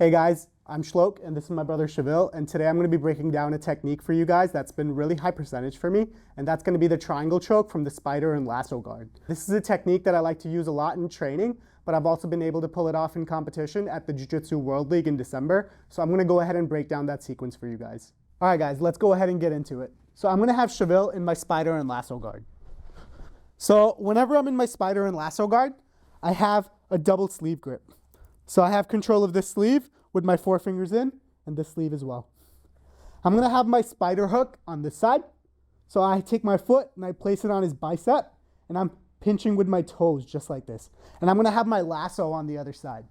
Hey guys, I'm Shlok and this is my brother Shavil, and today I'm going to be breaking down a technique for you guys that's been really high percentage for me, and that's going to be the triangle choke from the spider and lasso guard. This is a technique that I like to use a lot in training, but I've also been able to pull it off in competition at the Jiu Jitsu World League in December, so I'm going to go ahead and break down that sequence for you guys. Alright guys, let's go ahead and get into it. So I'm going to have Shavil in my spider and lasso guard. So whenever I'm in my spider and lasso guard, I have a double sleeve grip. So I have control of this sleeve with my forefingers in and this sleeve as well. I'm going to have my spider hook on this side. So I take my foot and I place it on his bicep and I'm pinching with my toes just like this. And I'm going to have my lasso on the other side.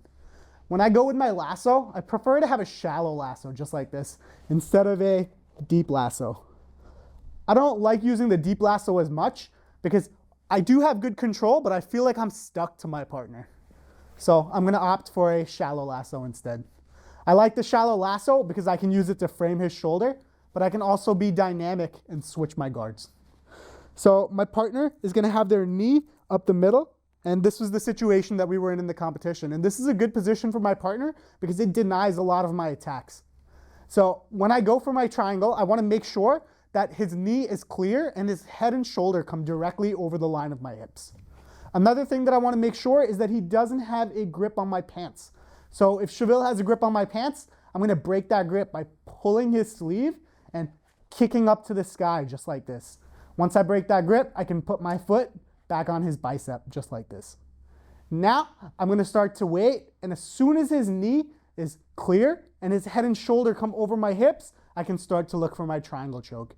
When I go with my lasso, I prefer to have a shallow lasso just like this instead of a deep lasso. I don't like using the deep lasso as much because I do have good control, but I feel like I'm stuck to my partner. So I'm going to opt for a shallow lasso instead. I like the shallow lasso because I can use it to frame his shoulder, but I can also be dynamic and switch my guards. So my partner is going to have their knee up the middle, and this was the situation that we were in the competition. And this is a good position for my partner because it denies a lot of my attacks. So when I go for my triangle, I want to make sure that his knee is clear and his head and shoulder come directly over the line of my hips. Another thing that I want to make sure is that he doesn't have a grip on my pants. So if Shavil has a grip on my pants, I'm going to break that grip by pulling his sleeve and kicking up to the sky just like this. Once I break that grip, I can put my foot back on his bicep just like this. Now I'm going to start to wait, and as soon as his knee is clear and his head and shoulder come over my hips, I can start to look for my triangle choke.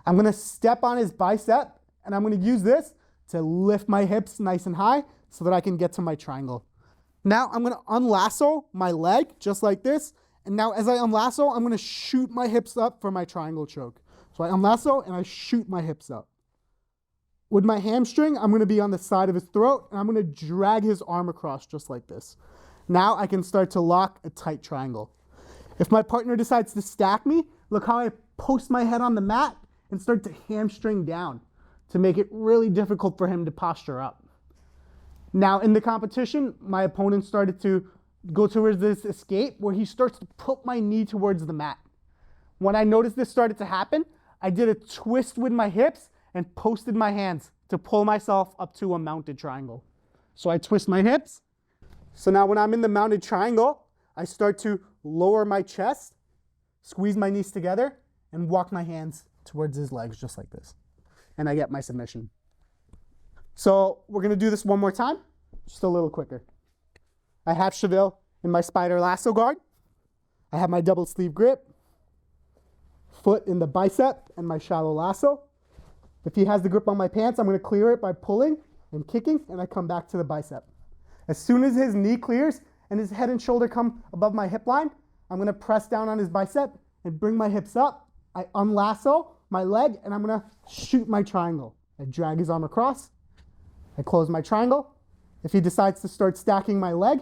I'm going to step on his bicep and I'm going to use this to lift my hips nice and high so that I can get to my triangle. Now I'm going to unlasso my leg just like this. And now as I unlasso, I'm going to shoot my hips up for my triangle choke. So I unlasso and I shoot my hips up. With my hamstring, I'm going to be on the side of his throat and I'm going to drag his arm across just like this. Now I can start to lock a tight triangle. If my partner decides to stack me, look how I post my head on the mat and start to hamstring down to make it really difficult for him to posture up. Now in the competition, my opponent started to go towards this escape where he starts to put my knee towards the mat. When I noticed this started to happen, I did a twist with my hips and posted my hands to pull myself up to a mounted triangle. So I twist my hips. So now when I'm in the mounted triangle, I start to lower my chest, squeeze my knees together, and walk my hands towards his legs just like this. And I get my submission. So we're going to do this one more time, just a little quicker. I have Shavil in my spider lasso guard. I have my double sleeve grip, foot in the bicep, and my shallow lasso. If he has the grip on my pants, I'm going to clear it by pulling and kicking, and I come back to the bicep. As soon as his knee clears and his head and shoulder come above my hip line, I'm going to press down on his bicep and bring my hips up. I unlasso my leg and I'm going to shoot my triangle. I drag his arm across. I close my triangle. If he decides to start stacking my leg,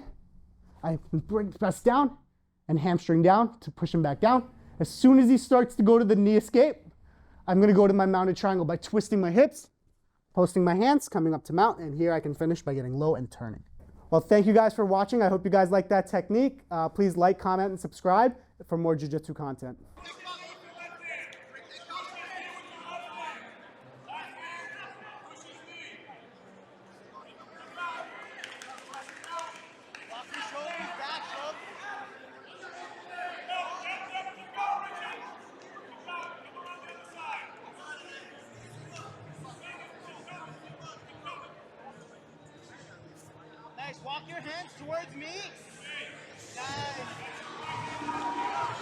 I press down and hamstring down to push him back down. As soon as he starts to go to the knee escape, I'm going to go to my mounted triangle by twisting my hips, posting my hands, coming up to mount, and here I can finish by getting low and turning. Well, thank you guys for watching. I hope you guys like that technique. Please like, comment, and subscribe for more jiu-jitsu content. Nice. Walk your hands towards me. Nice.